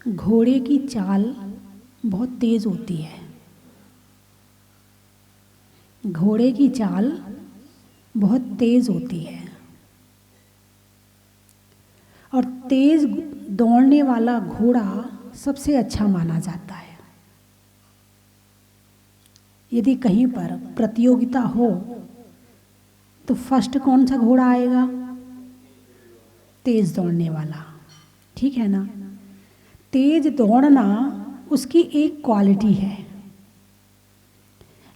घोड़े की चाल बहुत तेज होती है। घोड़े की चाल बहुत तेज होती है और तेज दौड़ने वाला घोड़ा सबसे अच्छा माना जाता है। यदि कहीं पर प्रतियोगिता हो तो फर्स्ट कौन सा घोड़ा आएगा? तेज दौड़ने वाला, ठीक है ना। तेज दौड़ना उसकी एक क्वालिटी है,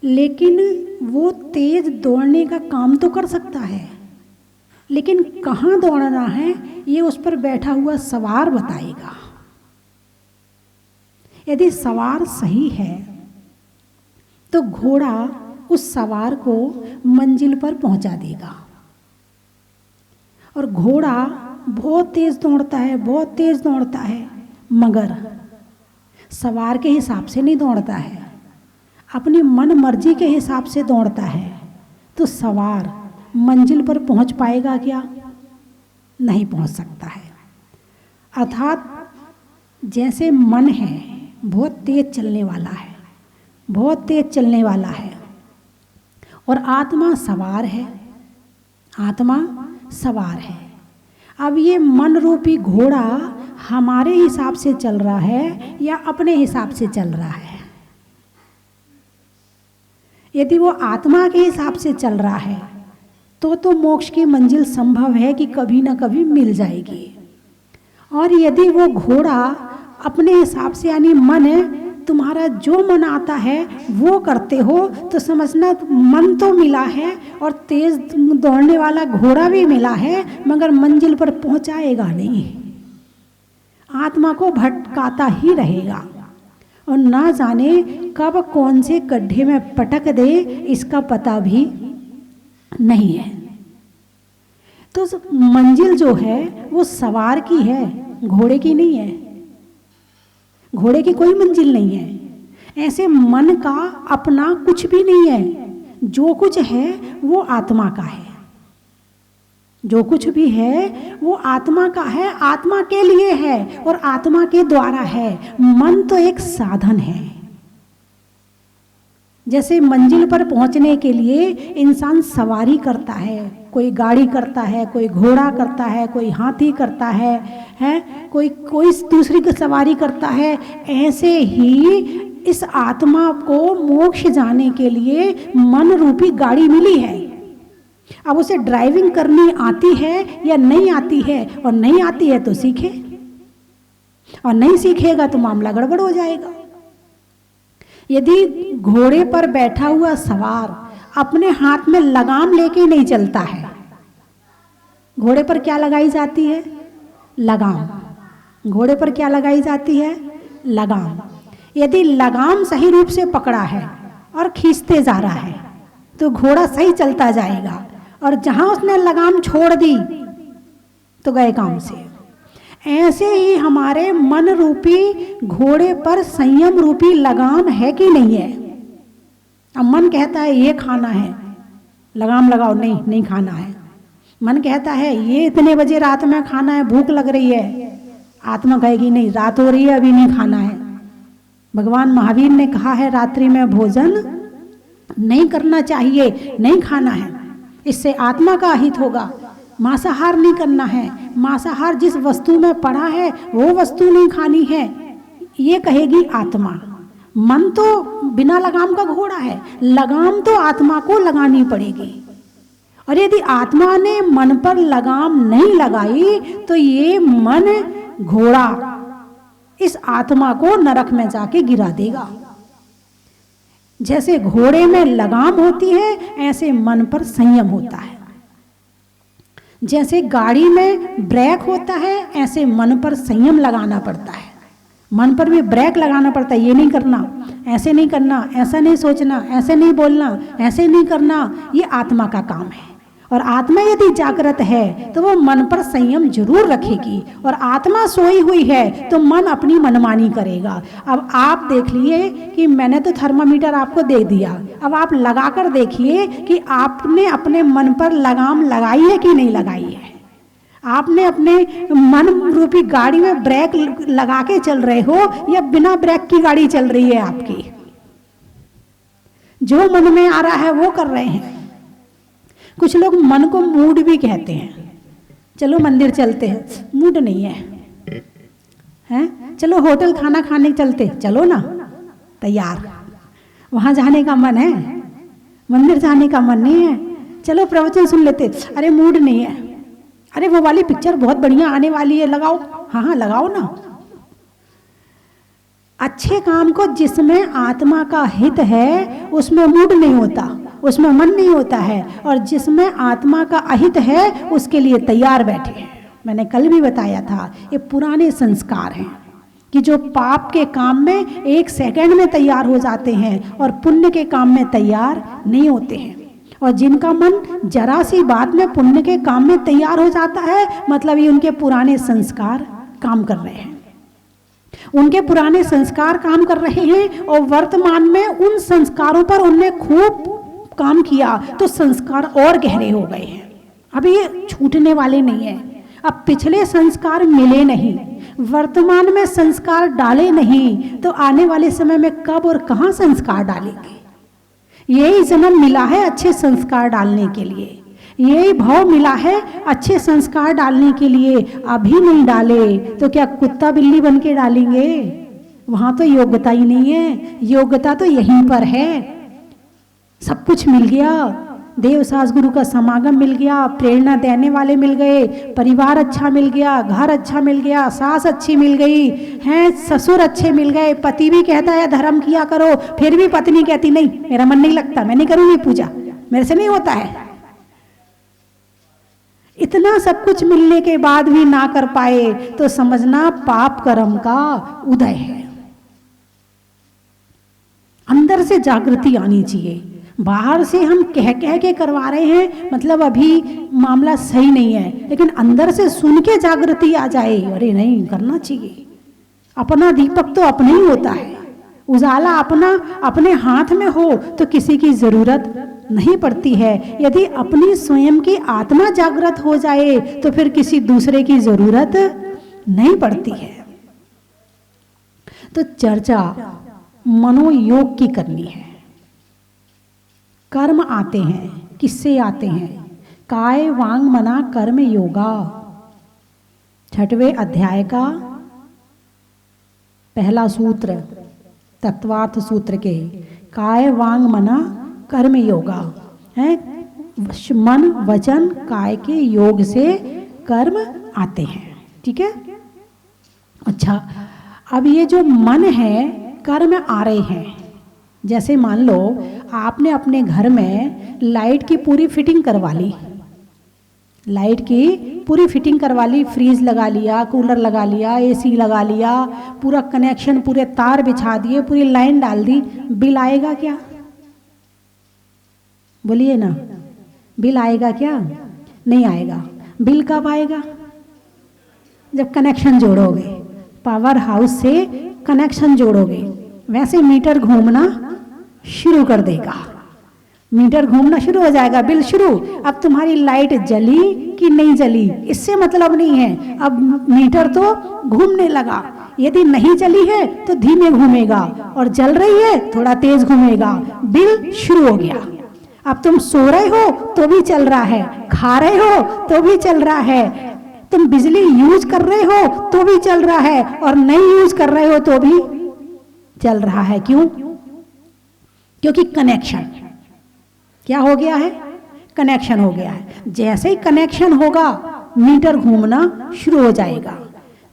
लेकिन वो तेज दौड़ने का काम तो कर सकता है, लेकिन कहाँ दौड़ना है ये उस पर बैठा हुआ सवार बताएगा। यदि सवार सही है तो घोड़ा उस सवार को मंजिल पर पहुंचा देगा। और घोड़ा बहुत तेज दौड़ता है, बहुत तेज दौड़ता है, मगर सवार के हिसाब से नहीं दौड़ता है, अपनी मन मर्जी के हिसाब से दौड़ता है। तो सवार मंजिल पर पहुंच पाएगा क्या? नहीं पहुंच सकता है। अर्थात जैसे मन है बहुत तेज चलने वाला है, बहुत तेज चलने वाला है, और आत्मा सवार है, आत्मा सवार है। अब ये मन रूपी घोड़ा हमारे हिसाब से चल रहा है या अपने हिसाब से चल रहा है? यदि वो आत्मा के हिसाब से चल रहा है तो मोक्ष की मंजिल संभव है कि कभी ना कभी मिल जाएगी। और यदि वो घोड़ा अपने हिसाब से, यानी मन तुम्हारा जो मन आता है वो करते हो, तो समझना मन तो मिला है और तेज दौड़ने वाला घोड़ा भी मिला है, मगर मंजिल पर पहुंचाएगा नहीं, आत्मा को भटकाता ही रहेगा और ना जाने कब कौन से गड्ढे में पटक दे इसका पता भी नहीं है। तो मंजिल जो है वो सवार की है, घोड़े की नहीं है। घोड़े की कोई मंजिल नहीं है। ऐसे मन का अपना कुछ भी नहीं है, जो कुछ है वो आत्मा का है, जो कुछ भी है वो आत्मा का है, आत्मा के लिए है और आत्मा के द्वारा है। मन तो एक साधन है। जैसे मंजिल पर पहुंचने के लिए इंसान सवारी करता है, कोई गाड़ी करता है, कोई घोड़ा करता है, कोई हाथी करता है, कोई दूसरी की सवारी करता है। ऐसे ही इस आत्मा को मोक्ष जाने के लिए मन रूपी गाड़ी मिली है। अब उसे ड्राइविंग करनी आती है या नहीं आती है, और नहीं आती है तो सीखे, और नहीं सीखेगा तो मामला गड़बड़ हो जाएगा। यदि घोड़े पर बैठा हुआ सवार अपने हाथ में लगाम लेके नहीं चलता है, घोड़े पर क्या लगाई जाती है? लगाम। घोड़े पर क्या लगाई जाती है? लगाम। यदि लगाम सही रूप से पकड़ा है और खींचते जा रहा है तो घोड़ा सही चलता जाएगा, और जहां उसने लगाम छोड़ दी तो गए काम से। ऐसे ही हमारे मन रूपी घोड़े पर संयम रूपी लगाम है कि नहीं है? अब मन कहता है ये खाना है, लगाम लगाओ, नहीं नहीं खाना है। मन कहता है ये इतने बजे रात में खाना है, भूख लग रही है, आत्मा कहेगी नहीं, रात हो रही है, अभी नहीं खाना है। भगवान महावीर ने कहा है रात्रि में भोजन नहीं करना चाहिए, नहीं खाना है, इससे आत्मा का अहित होगा। मांसाहार नहीं करना है, मांसाहार जिस वस्तु में पड़ा है वो वस्तु नहीं खानी है, ये कहेगी आत्मा। मन तो बिना लगाम का घोड़ा है, लगाम तो आत्मा को लगानी पड़ेगी। और यदि आत्मा ने मन पर लगाम नहीं लगाई तो ये मन घोड़ा इस आत्मा को नरक में जाके गिरा देगा। जैसे घोड़े में लगाम होती है ऐसे मन पर संयम होता है। जैसे गाड़ी में ब्रेक होता है ऐसे मन पर संयम लगाना पड़ता है। मन पर भी ब्रेक लगाना पड़ता है, ये नहीं करना, ऐसे नहीं करना, ऐसा नहीं सोचना, ऐसे नहीं बोलना, ऐसे नहीं करना, ये आत्मा का काम है। और आत्मा यदि जागृत है तो वो मन पर संयम जरूर रखेगी, और आत्मा सोई हुई है तो मन अपनी मनमानी करेगा। अब आप देख लिए कि मैंने तो थर्मामीटर आपको दे दिया, अब आप लगा कर देखिए कि आपने अपने मन पर लगाम लगाई है कि नहीं लगाई है। आपने अपने मन रूपी गाड़ी में ब्रेक लगा के चल रहे हो या बिना ब्रेक की गाड़ी चल रही है आपकी? जो मन में आ रहा है वो कर रहे हैं। कुछ लोग मन को मूड भी कहते हैं। चलो मंदिर चलते हैं, मूड नहीं है, चलो होटल खाना खाने चलते, चलो ना, तैयार। वहां जाने का मन है, मंदिर जाने का मन नहीं है। चलो प्रवचन सुन लेते, अरे मूड नहीं है। अरे वो वाली पिक्चर बहुत बढ़िया आने वाली है, लगाओ। हाँ लगाओ ना। अच्छे काम को जिसमें आत्मा का हित है उसमें मूड नहीं होता, उसमें मन नहीं होता है, और जिसमें आत्मा का अहित है उसके लिए तैयार बैठे हैं। मैंने कल भी बताया था, ये पुराने संस्कार हैं कि जो पाप के काम में 1 सेकंड में तैयार हो जाते हैं और पुण्य के काम में तैयार नहीं होते हैं। और जिनका मन जरा सी बात में पुण्य के काम में तैयार हो जाता है, मतलब ये उनके पुराने संस्कार काम कर रहे हैं, उनके पुराने संस्कार काम कर रहे हैं, और वर्तमान में उन संस्कारों पर उनने खूब काम किया तो संस्कार और गहरे हो गए हैं। अब ये छूटने वाले नहीं हैं। अब पिछले संस्कार मिले नहीं, वर्तमान में संस्कार डाले नहीं, तो आने वाले समय में कब और कहाँ संस्कार डालेंगे? यही जन्म मिला है अच्छे संस्कार डालने के लिए, यही भाव मिला है अच्छे संस्कार डालने के लिए। अभी नहीं डाले तो क्या कुत्ता बिल्ली बन के डालेंगे? वहां तो योग्यता ही नहीं है, योग्यता तो यहीं पर है। सब कुछ मिल गया, देव सास गुरु का समागम मिल गया, प्रेरणा देने वाले मिल गए, परिवार अच्छा मिल गया, घर अच्छा मिल गया, सास अच्छी मिल गई हैं, ससुर अच्छे मिल गए, पति भी कहता है धर्म किया करो, फिर भी पत्नी कहती नहीं मेरा मन नहीं लगता, मैं नहीं करूंगी पूजा, मेरे से नहीं होता है। इतना सब कुछ मिलने के बाद भी ना कर पाए तो समझना पाप कर्म का उदय है। अंदर से जागृति आनी चाहिए। बाहर से हम कह कह के करवा रहे हैं, मतलब अभी मामला सही नहीं है, लेकिन अंदर से सुन के जागृति आ जाए, अरे नहीं करना चाहिए। अपना दीपक तो अपने ही होता है, उजाला अपना अपने हाथ में हो तो किसी की जरूरत नहीं पड़ती है। यदि अपनी स्वयं की आत्मा जागृत हो जाए तो फिर किसी दूसरे की जरूरत नहीं पड़ती है। तो चर्चा मनोयोग की करनी है। कर्म आते हैं, किससे आते हैं? काय वांग मना कर्म योगा, 6वें अध्याय का पहला सूत्र, तत्वार्थ सूत्र के, काय वांग मना कर्म योगा है। मन वचन काय के योग से कर्म आते हैं, ठीक है। अच्छा, अब ये जो मन है, कर्म आ रहे हैं। जैसे मान लो आपने अपने घर में लाइट की पूरी फिटिंग करवा ली, लाइट की पूरी फिटिंग करवा ली, फ्रीज लगा लिया, कूलर लगा लिया, एसी लगा लिया, पूरा कनेक्शन, पूरे तार बिछा दिए, पूरी लाइन डाल दी, बिल आएगा क्या? बोलिए ना, बिल आएगा क्या? नहीं आएगा। बिल कब आएगा? जब कनेक्शन जोड़ोगे, पावर हाउस से कनेक्शन जोड़ोगे। वैसे मीटर घूमना शुरू कर देगा, मीटर घूमना शुरू हो जाएगा, बिल शुरू। अब तुम्हारी लाइट जली कि नहीं जली इससे मतलब नहीं है, अब मीटर तो घूमने लगा। यदि नहीं जली है तो धीमे घूमेगा, और जल रही है थोड़ा तेज घूमेगा, बिल शुरू हो गया। अब तुम सो रहे हो तो भी चल रहा है, खा रहे हो तो भी चल रहा है, तुम बिजली यूज कर रहे हो तो भी चल रहा है, और नहीं यूज कर रहे हो तो भी चल रहा है। क्यों? क्योंकि कनेक्शन क्या हो गया है? कनेक्शन हो गया है। जैसे ही कनेक्शन होगा मीटर घूमना शुरू हो जाएगा।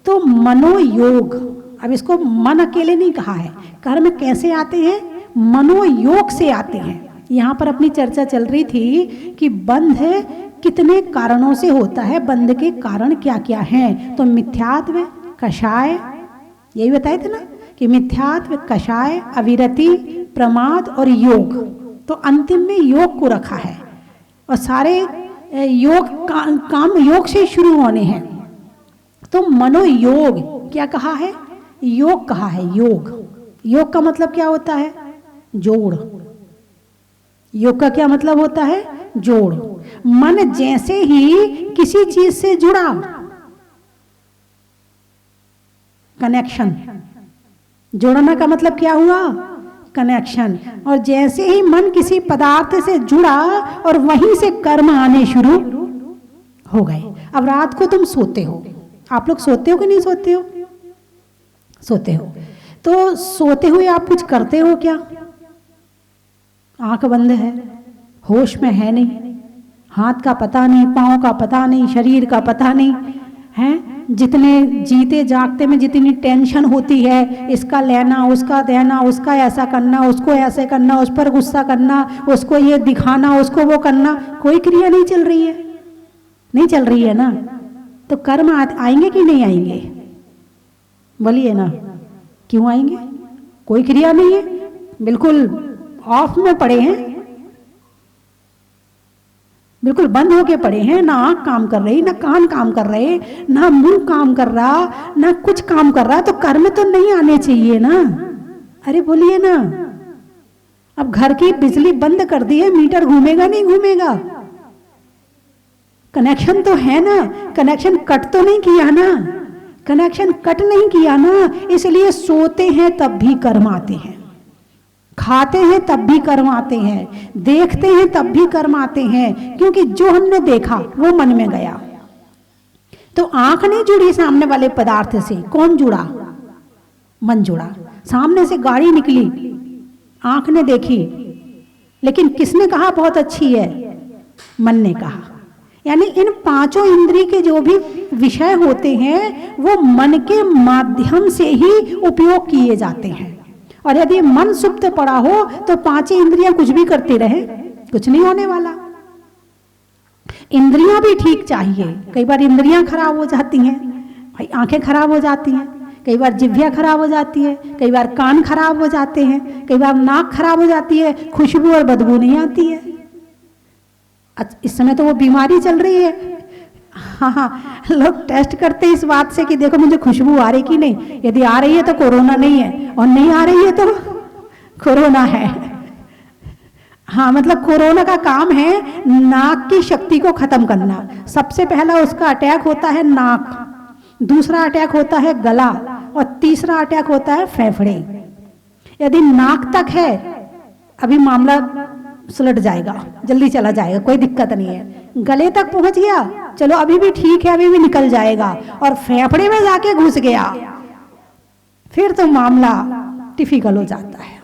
तो मनोयोग, अब इसको मन अकेले नहीं कहा है, कर्म कैसे आते हैं? मनोयोग से आते हैं। यहाँ पर अपनी चर्चा चल रही थी कि बंध कितने कारणों से होता है, बंध के कारण क्या क्या हैं। तो मिथ्यात्व, कषाय, यही बताए थे ना कि मिथ्यात्व, कषाय, अविरति, प्रमाद और योग। तो अंतिम में योग को रखा है, और सारे योग काम योग से शुरू होने हैं। तो मनोयोग क्या कहा है? योग कहा है। योग, योग का मतलब क्या होता है? जोड़। योग का क्या मतलब होता है? जोड़। मन जैसे ही किसी चीज से जुड़ा, कनेक्शन। जोड़ना का मतलब क्या हुआ? कनेक्शन। और जैसे ही मन किसी पदार्थ से जुड़ा और वहीं से कर्म आने शुरू हो गए। अब रात को तुम सोते हो, आप लोग सोते हो कि नहीं सोते हो? सोते हो। तो सोते हुए आप कुछ करते हो क्या? आंख बंद है, होश में है नहीं, हाथ का पता नहीं, पाँव का पता नहीं, शरीर का पता नहीं है। जितने जीते जागते में जितनी टेंशन होती है, इसका लेना, उसका देना, उसका ऐसा करना, उसको ऐसे करना, उस पर गुस्सा करना, उसको ये दिखाना, उसको वो करना, कोई क्रिया नहीं चल रही है, नहीं चल रही है ना। तो कर्म आएंगे कि नहीं आएंगे? बोलिए ना, क्यों आएंगे? कोई क्रिया नहीं है, बिल्कुल ऑफ में पड़े हैं, बिल्कुल बंद होके पड़े हैं। ना आंख काम कर रही, ना कान काम कर रहे, ना मुंह काम कर रहा, ना कुछ काम कर रहा। तो कर्म तो नहीं आने चाहिए ना। अरे बोलिए ना। अब घर की बिजली बंद कर दी है, मीटर घूमेगा नहीं घूमेगा? कनेक्शन तो है ना, कनेक्शन कट तो नहीं किया ना, कनेक्शन कट नहीं किया ना। इसलिए सोते हैं तब भी कर्म आते हैं, खाते हैं तब भी कर्म आते हैं, देखते हैं तब भी कर्म आते हैं, क्योंकि जो हमने देखा वो मन में गया। तो आंख नहीं जुड़ी सामने वाले पदार्थ से, कौन जुड़ा? मन जुड़ा। सामने से गाड़ी निकली, आंख ने देखी, लेकिन किसने कहा बहुत अच्छी है? मन ने कहा। यानी इन पांचों इंद्रिय के जो भी विषय होते हैं वो मन के माध्यम से ही उपयोग किए जाते हैं। और यदि मन सुप्त पड़ा हो तो पांचों इंद्रियां कुछ भी करते रहे, कुछ नहीं होने वाला। इंद्रियां भी ठीक चाहिए। कई बार इंद्रियां खराब हो जाती हैं, भाई आंखें खराब हो जाती हैं, कई बार जिह्वा खराब हो जाती है, कई बार कान खराब हो जाते हैं, कई बार नाक खराब हो जाती है, खुशबू और बदबू नहीं आती है। इस समय तो वो बीमारी चल रही है। हाँ, लोग टेस्ट करते हैं इस बात से कि देखो मुझे खुशबू आ रही कि नहीं। यदि आ रही है तो कोरोना नहीं है, और नहीं आ रही है तो कोरोना है। हाँ, मतलब कोरोना का काम है नाक की शक्ति को खत्म करना। सबसे पहला उसका अटैक होता है नाक, दूसरा अटैक होता है गला, और तीसरा अटैक होता है फेफड़े। यदि नाक तक है अभी मामला सुलट जाएगा, जल्दी चला जाएगा, कोई दिक्कत नहीं है। गले तक पहुंच गया, चलो अभी भी ठीक है, अभी भी निकल जाएगा। और फेफड़े में जाके घुस गया, फिर तो मामला टिपिकल हो जाता है,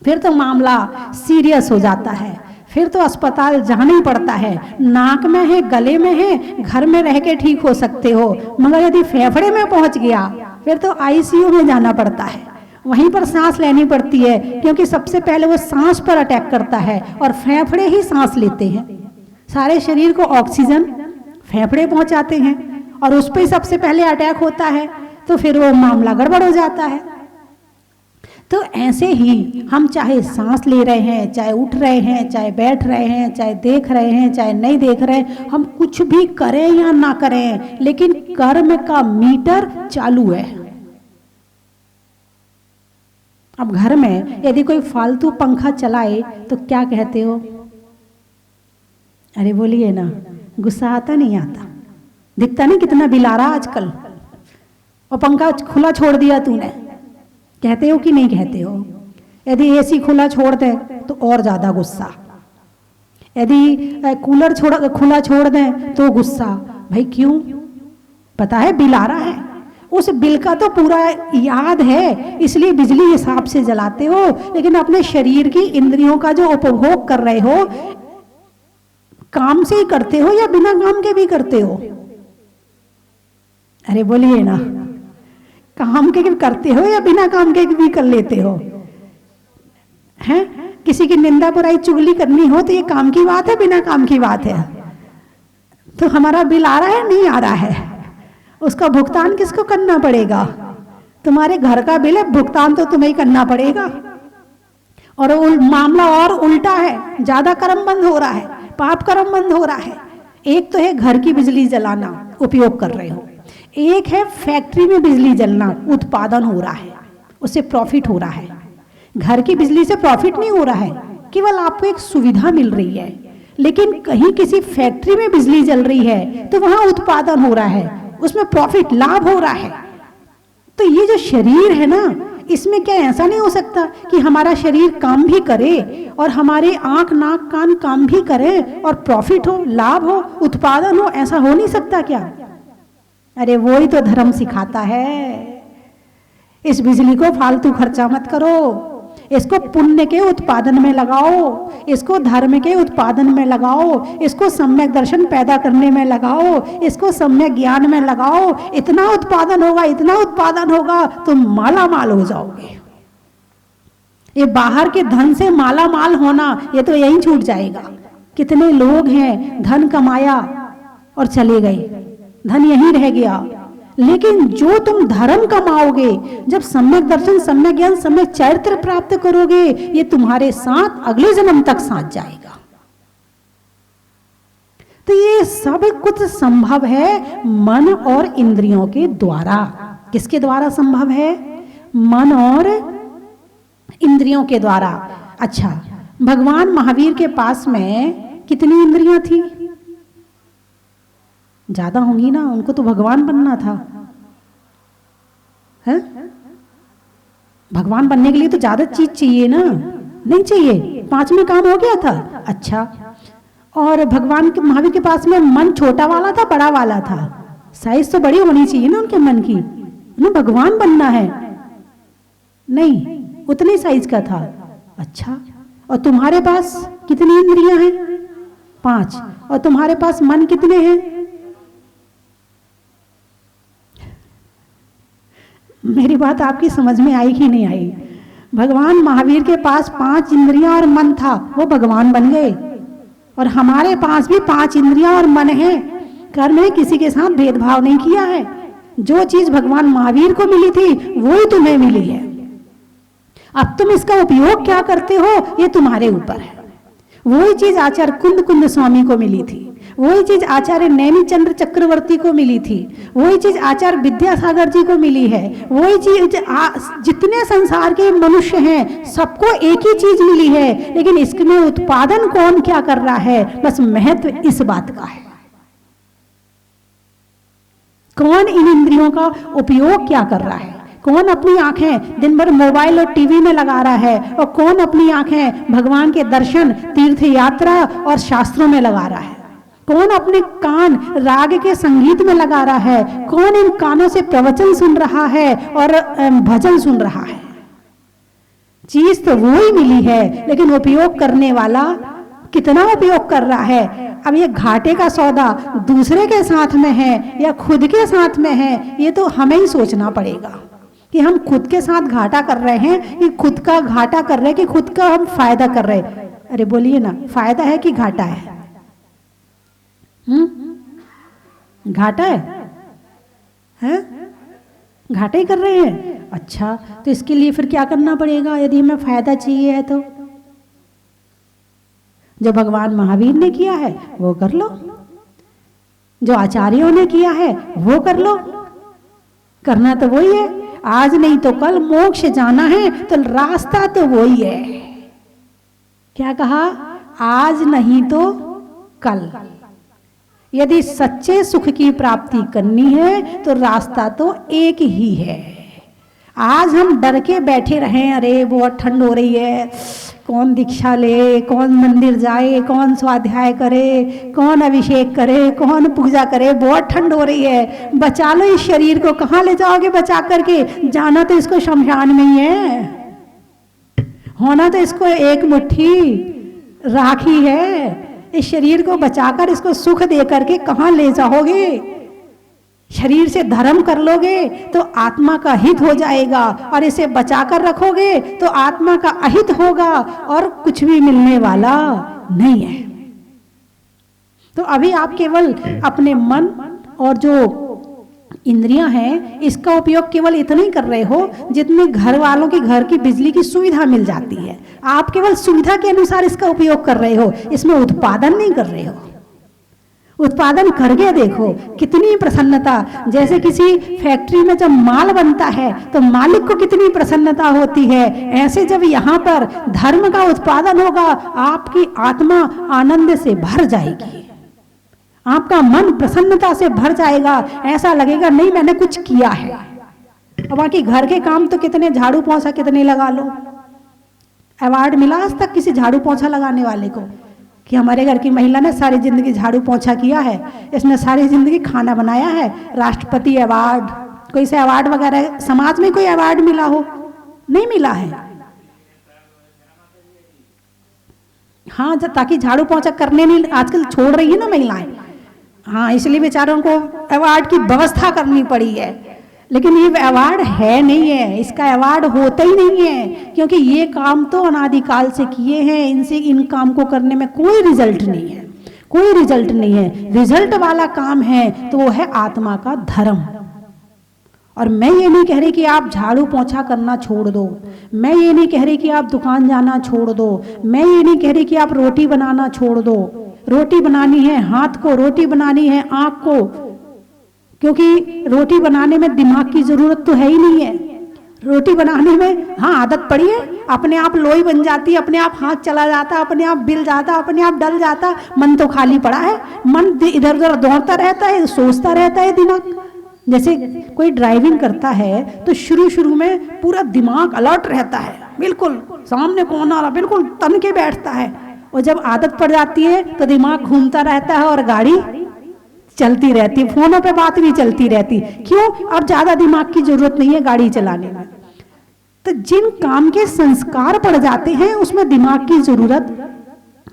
फिर तो मामला सीरियस हो जाता है, फिर तो अस्पताल जाना ही पड़ता है। नाक में है, गले में है, घर में रह के ठीक हो सकते हो, मगर यदि फेफड़े में पहुंच गया फिर तो आईसीयू में जाना पड़ता है, वहीं पर सांस लेनी पड़ती है, क्योंकि सबसे पहले वो सांस पर अटैक करता है और फेफड़े ही सांस लेते हैं। सारे शरीर को ऑक्सीजन फेफड़े पहुंचाते हैं और उस पर सबसे पहले अटैक होता है, तो फिर वो मामला गड़बड़ हो जाता है। तो ऐसे ही हम चाहे सांस ले रहे हैं, चाहे उठ रहे हैं, चाहे बैठ रहे हैं, चाहे देख रहे हैं, चाहे नहीं देख रहे हैं, हम कुछ भी करें या ना करें, लेकिन कर्म का मीटर चालू है। अब घर में यदि कोई फालतू पंखा चलाए तो क्या कहते हो? अरे बोलिए ना, गुस्सा आता नहीं आता? दिखता नहीं कितना बिल आ रहा आजकल, और पंखा खुला छोड़ दिया तूने, कहते हो कि नहीं कहते हो? यदि एसी खुला छोड़ दे तो और ज्यादा गुस्सा, यदि कूलर खुला छोड़ दें तो गुस्सा। भाई क्यों? पता है बिल आ रहा है, उस बिल का तो पूरा याद है, इसलिए बिजली हिसाब से जलाते हो, लेकिन अपने शरीर की इंद्रियों का जो उपभोग कर रहे हो, काम से ही करते हो या बिना काम के भी करते हो? अरे बोलिए ना, काम के भी करते हो या बिना काम के भी कर लेते हो? हैं? किसी की निंदा बुराई चुगली करनी हो तो ये काम की बात है, बिना काम की बात है? तो हमारा बिल आ रहा है, नहीं आ रहा है, उसका भुगतान किसको करना पड़ेगा? तुम्हारे घर का बिल है, भुगतान तो तुम्हें ही करना पड़ेगा। और मामला और उल्टा है, ज्यादा कर्म बंद हो रहा है, पाप कर्म बंद हो रहा है। एक तो है घर की बिजली जलाना, उपयोग कर रहे हो, एक है फैक्ट्री में बिजली जलना, उत्पादन हो रहा है, उससे प्रॉफिट हो रहा है। घर की बिजली से प्रॉफिट नहीं हो रहा है, केवल आपको एक सुविधा मिल रही है, लेकिन कहीं किसी फैक्ट्री में बिजली जल रही है तो वहां उत्पादन हो रहा है, उसमें प्रॉफिट लाभ हो रहा है। तो ये जो शरीर है ना, इसमें क्या ऐसा नहीं हो सकता कि हमारा शरीर काम भी करे और हमारे आंख नाक कान काम भी करें और प्रॉफिट हो, लाभ हो, उत्पादन हो? ऐसा हो नहीं सकता क्या? अरे वो ही तो धर्म सिखाता है। इस बिजली को फालतू खर्चा मत करो, इसको पुण्य के उत्पादन में लगाओ, इसको धर्म के उत्पादन में लगाओ, इसको सम्यक दर्शन पैदा करने में लगाओ, इसको सम्यक ज्ञान में लगाओ। इतना उत्पादन होगा, इतना उत्पादन होगा, तुम माला माल हो जाओगे। ये बाहर के धन से माला माल होना, ये तो यहीं छूट जाएगा। कितने लोग हैं धन कमाया और चले गए, धन यहीं रह गया। लेकिन जो तुम धर्म कमाओगे, जब सम्यक दर्शन, सम्यक ज्ञान, सम्यक चरित्र प्राप्त करोगे, ये तुम्हारे साथ अगले जन्म तक साथ जाएगा। तो ये सब कुछ संभव है मन और इंद्रियों के द्वारा। किसके द्वारा संभव है? मन और इंद्रियों के द्वारा। अच्छा, भगवान महावीर के पास में कितनी इंद्रियां थी? ज्यादा होंगी ना, उनको तो भगवान बनना था। है? भगवान बनने के लिए तो ज्यादा चीज चाहिए ना? नहीं चाहिए, 5 में काम हो गया था। अच्छा, और भगवान के महावीर के पास में मन छोटा वाला था, बड़ा वाला था? साइज तो बड़ी होनी चाहिए ना उनके मन की, उन्हें भगवान बनना है। नहीं, उतनी साइज का था। अच्छा, और तुम्हारे पास कितनी इंद्रियां हैं? 5। और तुम्हारे पास मन कितने हैं? मेरी बात आपकी समझ में आई कि नहीं आई? भगवान महावीर के पास 5 इंद्रियां और मन था, वो भगवान बन गए। और हमारे पास भी 5 इंद्रियां और मन है। कर्म ने किसी के साथ भेदभाव नहीं किया है। जो चीज भगवान महावीर को मिली थी वो ही तुम्हें मिली है। अब तुम इसका उपयोग क्या करते हो, ये तुम्हारे ऊपर है। वही चीज आचार्य कुंद कुंद स्वामी को मिली थी, वही चीज आचार्य नैनी चंद्र चक्रवर्ती को मिली थी, वही चीज आचार्य विद्यासागर जी को मिली है, वही चीज जितने संसार के मनुष्य हैं सबको एक ही चीज मिली है। लेकिन इसमें उत्पादन कौन क्या कर रहा है, बस महत्व इस बात का है। कौन इन इंद्रियों का उपयोग क्या कर रहा है? कौन अपनी आंखें दिन भर मोबाइल और टीवी में लगा रहा है, और कौन अपनी आंखें भगवान के दर्शन, तीर्थ यात्रा और शास्त्रों में लगा रहा है? कौन अपने कान राग के संगीत में लगा रहा है? कौन इन कानों से प्रवचन सुन रहा है और भजन सुन रहा है? चीज तो वो ही मिली है, लेकिन उपयोग करने वाला कितना उपयोग कर रहा है? अब ये घाटे का सौदा दूसरे के साथ में है या खुद के साथ में है, ये तो हमें ही सोचना पड़ेगा कि हम खुद के साथ घाटा कर रहे हैं कि खुद का घाटा कर रहे हैं कि खुद का हम फायदा कर रहे हैं। अरे बोलिए ना, फायदा है कि घाटा है? घाटा है? घाटा ही कर रहे हैं। अच्छा, तो इसके लिए फिर क्या करना पड़ेगा यदि हमें फायदा चाहिए है तो? जो भगवान महावीर ने किया है वो कर लो, जो आचार्यों ने किया है वो कर लो। करना तो वही है। आज नहीं तो कल मोक्ष जाना है तो रास्ता तो वही है। क्या कहा? आज नहीं तो कल। यदि सच्चे सुख की प्राप्ति करनी है तो रास्ता तो एक ही है। आज हम डर के बैठे रहें, अरे बहुत ठंड हो रही है, कौन दीक्षा ले, कौन मंदिर जाए, कौन स्वाध्याय करे, कौन अभिषेक करे, कौन पूजा करे, बहुत ठंड हो रही है, बचा लो इस शरीर को। कहाँ ले जाओगे बचा करके? जाना तो इसको शमशान में ही है, होना तो इसको एक मुट्ठी राखी है। इस शरीर को बचाकर इसको सुख दे करके कहाँ ले जाओगे? शरीर से धर्म कर लोगे तो आत्मा का हित हो जाएगा, और इसे बचाकर रखोगे तो आत्मा का अहित होगा और कुछ भी मिलने वाला नहीं है। तो अभी आप केवल अपने मन और जो इंद्रियां हैं इसका उपयोग केवल इतना ही कर रहे हो जितने घर वालों के घर की बिजली की सुविधा मिल जाती है। आप केवल सुविधा के अनुसार इसका उपयोग कर रहे हो, इसमें उत्पादन नहीं कर रहे हो। उत्पादन करके देखो कितनी प्रसन्नता। जैसे किसी फैक्ट्री में जब माल बनता है तो मालिक को कितनी प्रसन्नता होती है, ऐसे जब यहाँ पर धर्म का उत्पादन होगा आपकी आत्मा आनंद से भर जाएगी, आपका मन प्रसन्नता से भर जाएगा। ऐसा लगेगा नहीं मैंने कुछ किया है। और बाकी घर के काम तो कितने, झाड़ू पोंछा कितने लगा लो। अवार्ड मिला आज तक किसी झाड़ू पोंछा लगाने वाले को कि हमारे घर की महिला ने सारी जिंदगी झाड़ू पोंछा किया है, इसने सारी जिंदगी खाना बनाया है, राष्ट्रपति अवार्ड, कोई से अवार्ड वगैरह समाज में कोई अवार्ड मिला हो? नहीं मिला है। हाँ, ताकि झाड़ू पोंछा करने नहीं आजकल छोड़ रही है ना महिलाएं, हाँ, इसलिए बेचारों को अवार्ड की व्यवस्था करनी पड़ी है। लेकिन ये अवार्ड है नहीं है, इसका अवार्ड होता ही नहीं है, क्योंकि ये काम तो अनादिकाल से किए हैं, इनसे इन काम को करने में कोई रिजल्ट नहीं है, कोई रिजल्ट नहीं है। रिजल्ट वाला काम है तो वो है आत्मा का धर्म। और मैं ये नहीं कह रही कि आप झाड़ू पोंछा करना छोड़ दो, मैं ये नहीं कह रही कि आप दुकान जाना छोड़ दो, मैं ये नहीं कह रही कि आप रोटी बनाना छोड़ दो। रोटी बनानी है हाथ को, रोटी बनानी है आंख को, क्योंकि रोटी बनाने में दिमाग की जरूरत तो है ही नहीं है। रोटी बनाने में हाँ आदत पड़ी है, अपने आप लोई बन जाती है, अपने आप हाथ चला जाता, अपने आप बिल जाता, अपने आप डल जाता, मन तो खाली पड़ा है, मन इधर उधर दौड़ता रहता है, सोचता रहता है दिमाग। जैसे कोई ड्राइविंग करता है तो शुरू शुरू में पूरा दिमाग अलर्ट रहता है, बिल्कुल सामने कौन आ रहा, बिल्कुल तन के बैठता है, और जब आदत पड़ जाती है तो दिमाग घूमता रहता है और गाड़ी चलती रहती, फोनों पे बात भी चलती रहती। क्यों? अब ज्यादा दिमाग की जरूरत नहीं है गाड़ी चलाने में। तो जिन काम के संस्कार पड़ जाते हैं उसमें दिमाग की जरूरत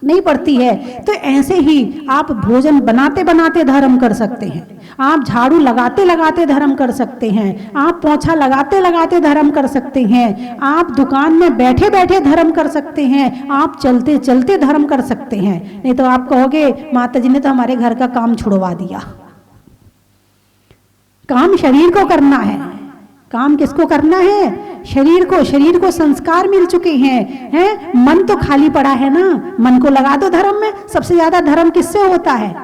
नहीं पड़ती है। तो ऐसे ही आप भोजन बनाते बनाते धर्म कर सकते हैं, आप झाड़ू लगाते लगाते धर्म कर सकते हैं, आप पोंछा लगाते लगाते धर्म कर सकते हैं, आप दुकान में बैठे बैठे धर्म कर सकते हैं, आप चलते चलते धर्म कर सकते हैं। नहीं तो आप कहोगे माता जी ने तो हमारे घर का काम छुड़वा दिया। काम शरीर को करना है, काम किसको करना है? शरीर को। शरीर को संस्कार मिल चुके हैं, मन तो खाली पड़ा है ना, मन को लगा दो धर्म में। सबसे ज्यादा धर्म किससे होता है?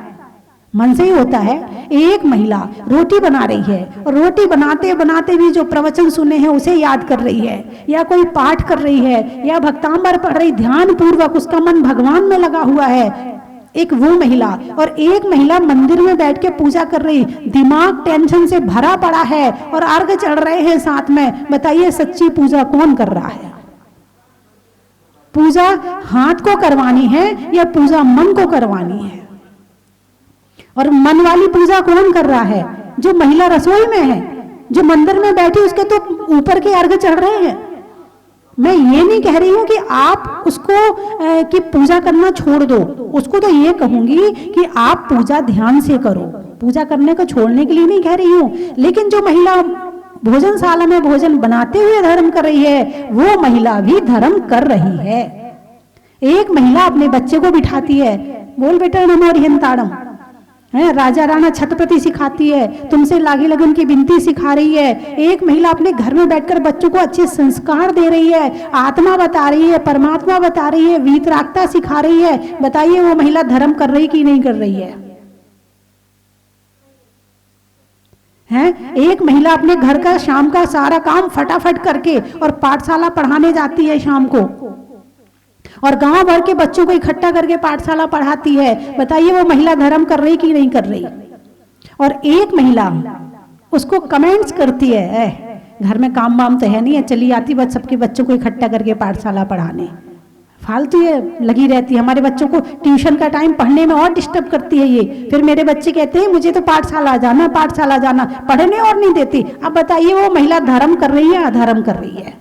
मन से ही होता है। एक महिला रोटी बना रही है और रोटी बनाते बनाते भी जो प्रवचन सुने हैं उसे याद कर रही है, या कोई पाठ कर रही है, या भक्तांबर पढ़ रही, ध्यान पूर्वक उसका मन भगवान में लगा हुआ है, एक वो महिला। और एक महिला मंदिर में बैठ के पूजा कर रही, दिमाग टेंशन से भरा पड़ा है और अर्घ चढ़ रहे हैं साथ में। बताइए सच्ची पूजा कौन कर रहा है? पूजा हाथ को करवानी है या पूजा मन को करवानी है? और मन वाली पूजा कौन कर रहा है? जो महिला रसोई में है, जो मंदिर में बैठी, उसके तो ऊपर के अर्घ चढ़ रहे हैं। मैं ये नहीं कह रही हूं कि आप उसको कि पूजा करना छोड़ दो, उसको तो ये कहूंगी कि आप पूजा ध्यान से करो, पूजा करने को छोड़ने के लिए नहीं कह रही हूं। लेकिन जो महिला भोजनशाला में भोजन बनाते हुए धर्म कर रही है, वो महिला भी धर्म कर रही है। एक महिला अपने बच्चे को बिठाती है, बोल बेटा नमो हरिहंताड़म, है, राजा राणा छत्रपति सिखाती है, तुमसे लागी लगन की बिनती सिखा रही है। एक महिला अपने घर में बैठकर बच्चों को अच्छे संस्कार दे रही है, आत्मा बता रही है, परमात्मा बता रही है, वीतरागता सिखा रही है। बताइए वो महिला धर्म कर रही कि नहीं कर रही है? एक महिला अपने घर का शाम का सारा काम फटाफट करके और पाठशाला पढ़ाने जाती है शाम को, और गांव भर के बच्चों को इकट्ठा करके पाठशाला पढ़ाती है। बताइए वो महिला धर्म कर रही कि नहीं कर रही? और एक महिला उसको कमेंट्स करती है, घर में काम वाम तो है नहीं है, चली आती बस सबके बच्चों को इकट्ठा करके पाठशाला पढ़ाने, फालतू ये लगी रहती है। हमारे बच्चों को ट्यूशन का टाइम पढ़ने में और डिस्टर्ब करती है ये। फिर मेरे बच्चे कहते हैं मुझे तो पाठशाला जाना, पाठशाला जाना, पढ़ने और नहीं देती। अब बताइए वो महिला धर्म कर रही है, अधर्म कर रही है?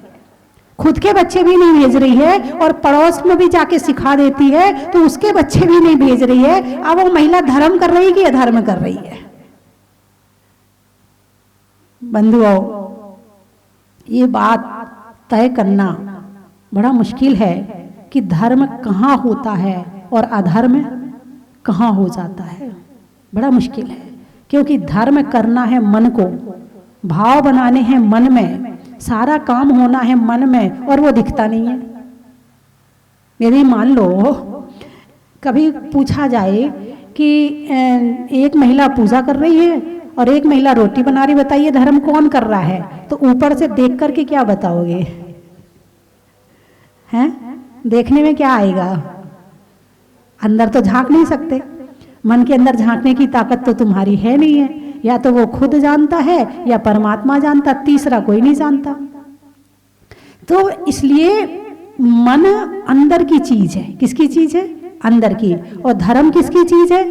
खुद के बच्चे भी नहीं भेज रही है और पड़ोस में भी जाके सिखा देती है, तो उसके बच्चे भी नहीं भेज रही है। अब वो महिला धर्म कर रही है कि अधर्म कर रही है? बंधुओं, ये बात तय करना बड़ा मुश्किल है कि धर्म कहाँ होता है और अधर्म कहाँ हो जाता है। बड़ा मुश्किल है, क्योंकि धर्म करना है मन को, भाव बनाने हैं मन में, सारा काम होना है मन में, और वो दिखता नहीं है। यदि मान लो कभी पूछा जाए कि एक महिला पूजा कर रही है और एक महिला रोटी बना रही, बताइए धर्म कौन कर रहा है? तो ऊपर से देख करके क्या बताओगे? हैं? देखने में क्या आएगा? अंदर तो झांक नहीं सकते। मन के अंदर झांकने की ताकत तो तुम्हारी है नहीं है, या तो वो खुद जानता है या परमात्मा जानता, तीसरा कोई नहीं जानता। तो इसलिए मन अंदर की चीज है। किसकी चीज है? अंदर की। और धर्म किसकी चीज है?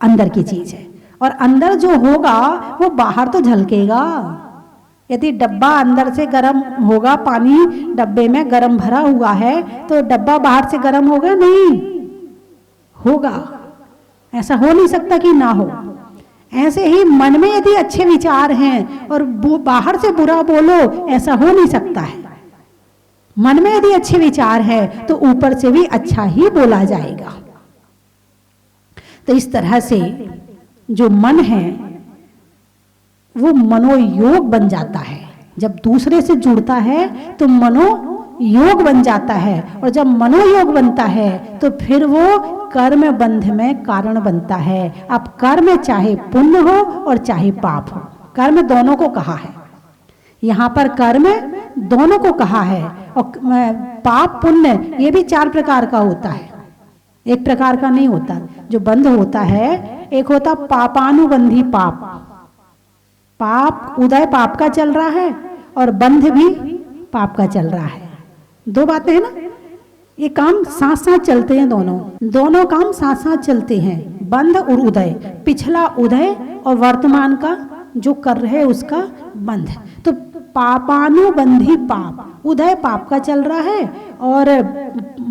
अंदर की चीज है। और अंदर जो होगा वो बाहर तो झलकेगा। यदि डब्बा अंदर से गर्म होगा, पानी डब्बे में गर्म भरा हुआ है, तो डब्बा बाहर से गर्म होगा? नहीं होगा। ऐसा हो नहीं सकता कि ना हो। ऐसे ही मन में यदि अच्छे विचार हैं और बाहर से बुरा बोलो, ऐसा हो नहीं सकता है। मन में यदि अच्छे विचार है तो ऊपर से भी अच्छा ही बोला जाएगा। तो इस तरह से जो मन है वो मनोयोग बन जाता है। जब दूसरे से जुड़ता है तो मनोयोग बन जाता है, और जब मनोयोग बनता है तो फिर वो कर्म बंध में कारण बनता है। अब कर्म चाहे पुण्य हो और चाहे पाप हो, कर्म दोनों को कहा है यहाँ पर, कर्म दोनों को कहा है। और पाप पुण्य ये भी 4 प्रकार का होता है, एक प्रकार का नहीं होता। जो बंध होता है, एक होता पापानुबंधी पाप, पाप उदय पाप का चल रहा है और बंध भी पाप का चल रहा है। 2 बातें हैं ना, ये काम साथ साथ चलते हैं, दोनों काम साथ साथ चलते हैं, बंध और उदय। पिछला उदय और वर्तमान का जो कर रहे उसका बंध। तो पापानुबंधी पाप, उदय पाप का चल रहा है और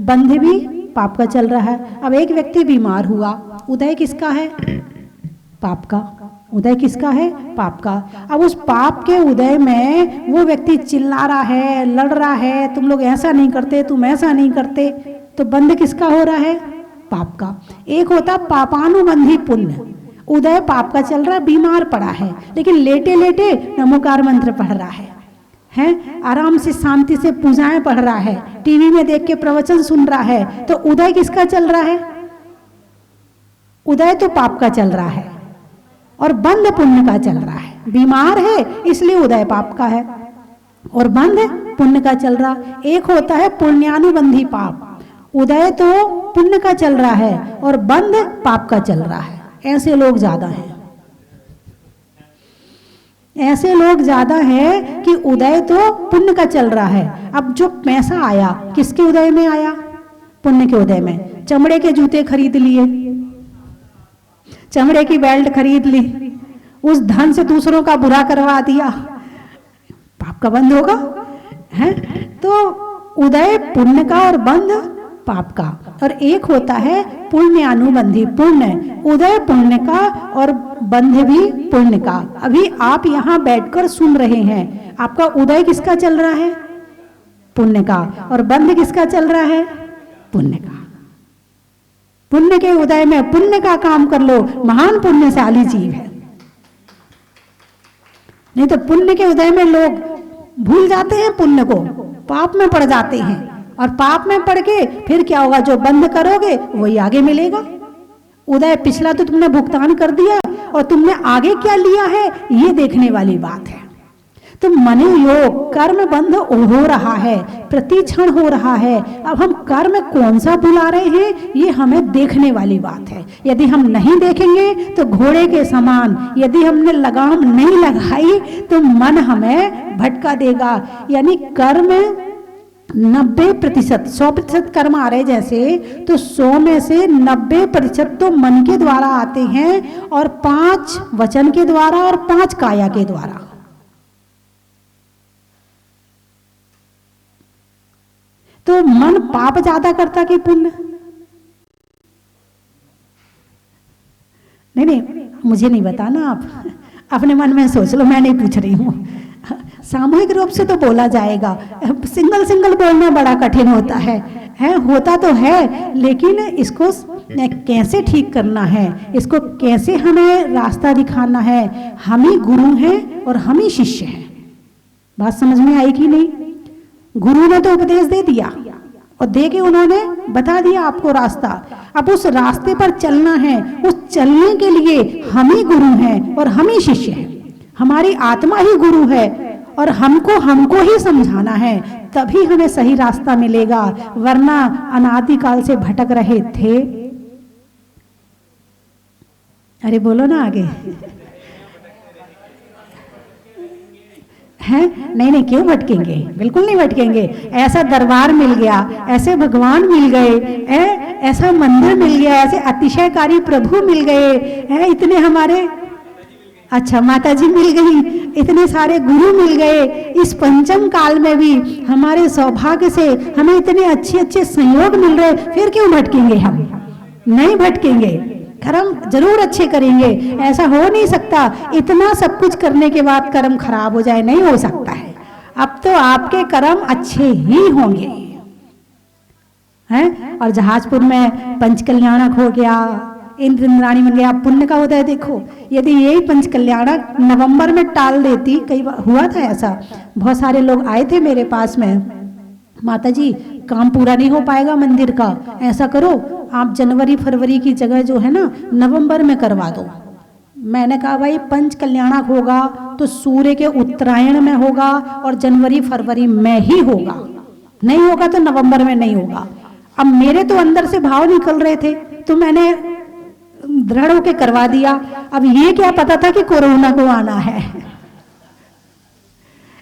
बंध भी पाप का चल रहा है। अब एक व्यक्ति बीमार हुआ, उदय किसका है? पाप का। उदय किसका है? पाप का। अब उस पाप के उदय में वो व्यक्ति चिल्ला रहा है, लड़ रहा है, तुम लोग ऐसा नहीं करते, तुम ऐसा नहीं करते, तो बंध किसका हो रहा है? पाप का। एक होता पापानुबंधी पुण्य, उदय पाप का चल रहा है, बीमार पड़ा है लेकिन लेटे लेटे नमोकार मंत्र पढ़ रहा है, आराम से शांति से पूजाएं पढ़ रहा है, टीवी में देख के प्रवचन सुन रहा है, तो उदय किसका चल रहा है? उदय तो पाप का चल रहा है और बंध पुण्य का चल रहा है। बीमार है इसलिए उदय पाप का है और बंध पुण्य का चल रहा। एक होता है पुण्यानुबंधी पाप, उदय तो पुण्य का चल रहा है और बंध पाप का चल रहा है। ऐसे लोग ज्यादा हैं, ऐसे लोग ज्यादा हैं कि उदय तो पुण्य का चल रहा है। अब जो पैसा आया किसके उदय में आया? पुण्य के उदय में। चमड़े के जूते खरीद लिए, चमड़े की बेल्ट खरीद ली, उस धन से दूसरों का बुरा करवा दिया, पाप का बंध होगा है। तो उदय पुण्य का और बंध पाप का। और एक होता है पुण्य अनुबंधी पुण्य, उदय पुण्य का और बंध भी पुण्य का। अभी आप यहाँ बैठकर सुन रहे हैं, आपका उदय किसका चल रहा है? पुण्य का। और बंध किसका चल रहा है? पुण्य का। पुण्य के उदय में पुण्य का काम कर लो, महान पुण्यशाली जीव है। नहीं तो पुण्य के उदय में लोग भूल जाते हैं पुण्य को, पाप में पड़ जाते हैं, और पाप में पड़ के फिर क्या होगा? जो बंद करोगे वही आगे मिलेगा। उदय पिछला तो तुमने भुगतान कर दिया और तुमने आगे क्या लिया है ये देखने वाली बात है। तो मनोयोग कर्म बंध हो रहा है, प्रति क्षण हो रहा है। अब हम कर्म कौन सा बुला रहे हैं ये हमें देखने वाली बात है। यदि हम नहीं देखेंगे तो घोड़े के समान, यदि हमने लगाम नहीं लगाई तो मन हमें भटका देगा। यानी कर्म 90%, 100% कर्म आ रहे जैसे, तो 100 में से 90% तो मन के द्वारा आते हैं और 5 वचन के द्वारा और 5 काया के द्वारा। तो मन पाप ज्यादा करता कि पुण्य? नहीं, मुझे नहीं बताना, आप अपने मन में सोच लो, मैं नहीं पूछ रही हूँ। सामूहिक रूप से तो बोला जाएगा, सिंगल बोलना बड़ा कठिन होता है, होता तो है, लेकिन इसको कैसे ठीक करना है, इसको कैसे हमें रास्ता दिखाना है। हम ही गुरु हैं और हम ही शिष्य हैं। बात समझ में आई कि नहीं? गुरु ने तो उपदेश दे दिया, और दे के उन्होंने बता दिया आपको रास्ता। अब उस रास्ते पर चलना है, उस चलने के लिए हम ही गुरु हैं और हम ही शिष्य हैं, हमारी आत्मा ही गुरु है और हमको ही समझाना है, तभी हमें सही रास्ता मिलेगा, वरना अनादिकाल से भटक रहे थे। अरे बोलो ना आगे हैं? नहीं, क्यों भटकेंगे, बिल्कुल नहीं भटकेंगे। ऐसा दरबार मिल गया, ऐसे भगवान मिल गए, ऐसा मंदिर मिल गया, ऐसे अतिशयकारी प्रभु मिल गए हैं, इतने हमारे, अच्छा माता जी मिल गई, इतने सारे गुरु मिल गए। इस पंचम काल में भी हमारे सौभाग्य से हमें इतने अच्छे अच्छे संयोग मिल रहे, फिर क्यों भटकेंगे हम? नहीं भटकेंगे, कर्म जरूर अच्छे करेंगे। ऐसा हो नहीं सकता इतना सब कुछ करने के बाद कर्म खराब हो जाए, नहीं हो सकता है। अब तो आपके कर्म अच्छे ही होंगे हैं। और जहाजपुर में पंच कल्याणक हो गया, इंद्राणी बन गया, पुण्य का होता है। देखो यदि यही पंच कल्याणक नवंबर में टाल देती, कई बार हुआ था ऐसा, बहुत सारे लोग आए थे मेरे पास में, माता जी काम पूरा नहीं हो पाएगा मंदिर का, ऐसा करो आप जनवरी फरवरी की जगह जो है ना नवंबर में करवा दो। मैंने कहा भाई पंच कल्याणक होगा तो सूर्य के उत्तरायण में होगा और जनवरी फरवरी में ही होगा, नहीं होगा तो नवंबर में नहीं होगा। अब मेरे तो अंदर से भाव निकल रहे थे तो मैंने दृढ़ होके करवा दिया। अब ये क्या पता था कि कोरोना को आना है।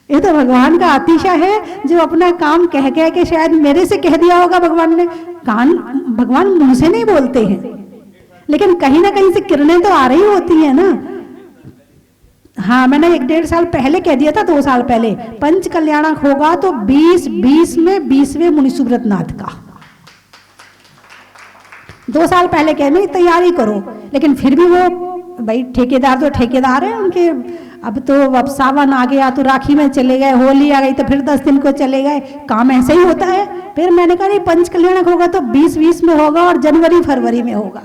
ये तो भगवान का अतिशय है जो अपना काम कह के शायद मेरे से कह दिया होगा भगवान ने। भगवान मुंह से नहीं बोलते हैं, लेकिन कहीं ना कहीं से किरणें तो आ रही होती है ना। हाँ मैंने 1-1.5 साल पहले कह दिया था, 2 साल पहले पंच कल्याणक होगा तो 2020 में 20वें मुनि सुब्रत नाथ का, 2 साल पहले कहने तैयारी करो। लेकिन फिर भी वो भाई ठेकेदार तो ठेकेदार है उनके। अब सावन आ गया तो राखी में चले गए, होली आ गई तो फिर 10 दिन को चले गए, काम ऐसे ही होता है। फिर मैंने कहा नहीं पंच कल्याणक होगा तो 2020 में होगा और जनवरी फरवरी में होगा।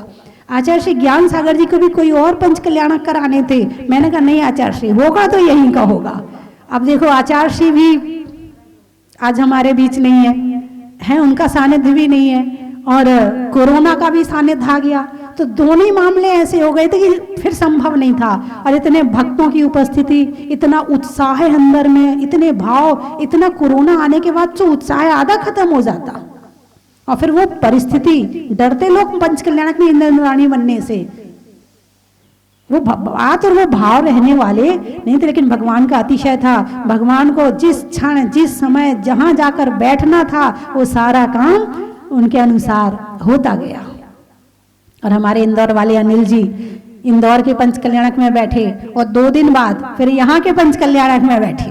आचार्य श्री ज्ञान सागर जी को भी कोई और पंच कल्याणक कराने थे, मैंने कहा नहीं आचार्य श्री होगा तो यहीं का होगा। अब देखो आचार्य श्री भी आज हमारे बीच नहीं है, उनका सानिध्य भी नहीं है और कोरोना का भी सानिध्य आ गया, तो दोनों ही मामले ऐसे हो गए थे कि फिर संभव नहीं था। और इतने भक्तों की उपस्थिति, इतना उत्साह अंदर में, इतने भाव, इतना कोरोना आने के बाद तो उत्साह आधा खत्म हो जाता। और फिर वो परिस्थिति, डरते लोग पंच कल्याणक में इंद्राणी बनने से, वो बात और वो भाव रहने वाले नहीं थे। लेकिन भगवान का अतिशय था, भगवान को जिस क्षण जिस समय जहां जाकर बैठना था वो सारा काम उनके अनुसार होता गया। और हमारे इंदौर वाले अनिल जी इंदौर के पंच कल्याणक में बैठे और 2 दिन बाद फिर यहाँ के पंच कल्याणक में बैठे।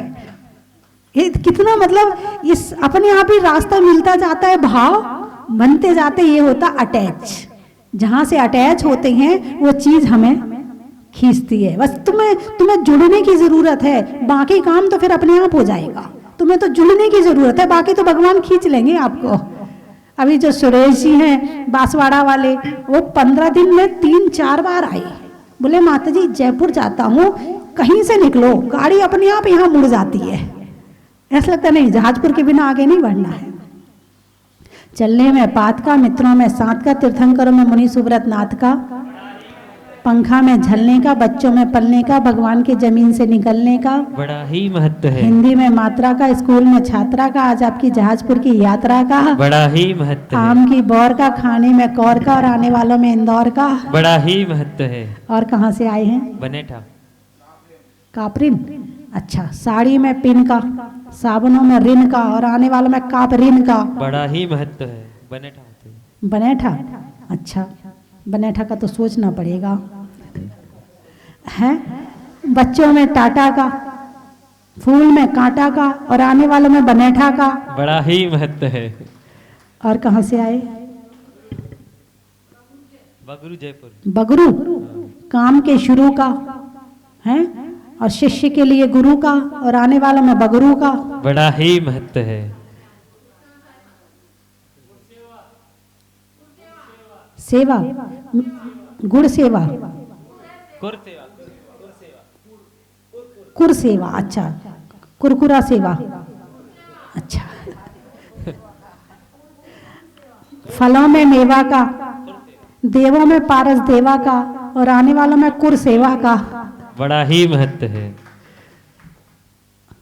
ये कितना मतलब इस अपने आप ही रास्ता मिलता जाता है, भाव बनते जाते, ये होता अटैच। जहां से अटैच होते हैं वो चीज हमें खींचती है। बस तुम्हें जुड़ने की जरूरत है, बाकी काम तो फिर अपने आप हो जाएगा। तुम्हें तो जुड़ने की जरूरत है, बाकी तो भगवान खींच लेंगे आपको। अभी जो सुरेश जी हैं बांसवाड़ा वाले, वो 15 दिन में 3-4 बार आए, बोले माता जी जयपुर जाता हूँ, कहीं से निकलो, गाड़ी अपने आप यहाँ मुड़ जाती है। ऐसा लगता नहीं जहाजपुर के बिना आगे नहीं बढ़ना है। चलने में पात का, मित्रों में साथ का, तीर्थंकरों में मुनि सुब्रत नाथ का, पंखा में झलने का, बच्चों में पलने का, भगवान की जमीन से निकलने का बड़ा ही महत्व है। हिंदी में मात्रा का, स्कूल में छात्रा का, आज आपकी जहाजपुर की यात्रा का बड़ा ही महत्व है। आम की बौर का, खाने में कौर का और आने वालों में इंदौर का बड़ा ही महत्व है। और कहाँ से आए हैं? बनेठा कापरिन, अच्छा। साड़ी में पिन का, साबुनों में रिन का और आने वालों में कापरिन का बड़ा ही महत्व है। बनेठा होते हैं। बनेठा, अच्छा बनेठा का तो सोचना पड़ेगा है। बच्चों में टाटा का, फूल में कांटा का और आने वालों में बनेठा का बड़ा ही महत्व है। और कहाँ से आए? बगरू, जयपुर। बगरू, काम के शुरू का है और शिष्य के लिए गुरु का और आने वालों में बगरू का बड़ा ही महत्व है। सेवा, गुड़ सेवा, कुर सेवा, अच्छा कुरकुरा सेवा, अच्छा फलों में मेवा का, देवों में पारस देवा का और आने वालों में कुर सेवा का। बड़ा ही महत्व है।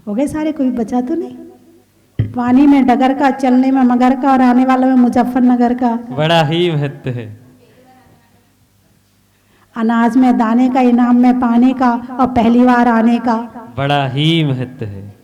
हो गए सारे, कोई बचा तो नहीं? पानी में डगर का, चलने में मगर का और आने वालों में मुजफ्फरनगर का। बड़ा ही महत्व है। अनाज में दाने का, इनाम में पाने का और पहली बार आने का। बड़ा ही महत्व है।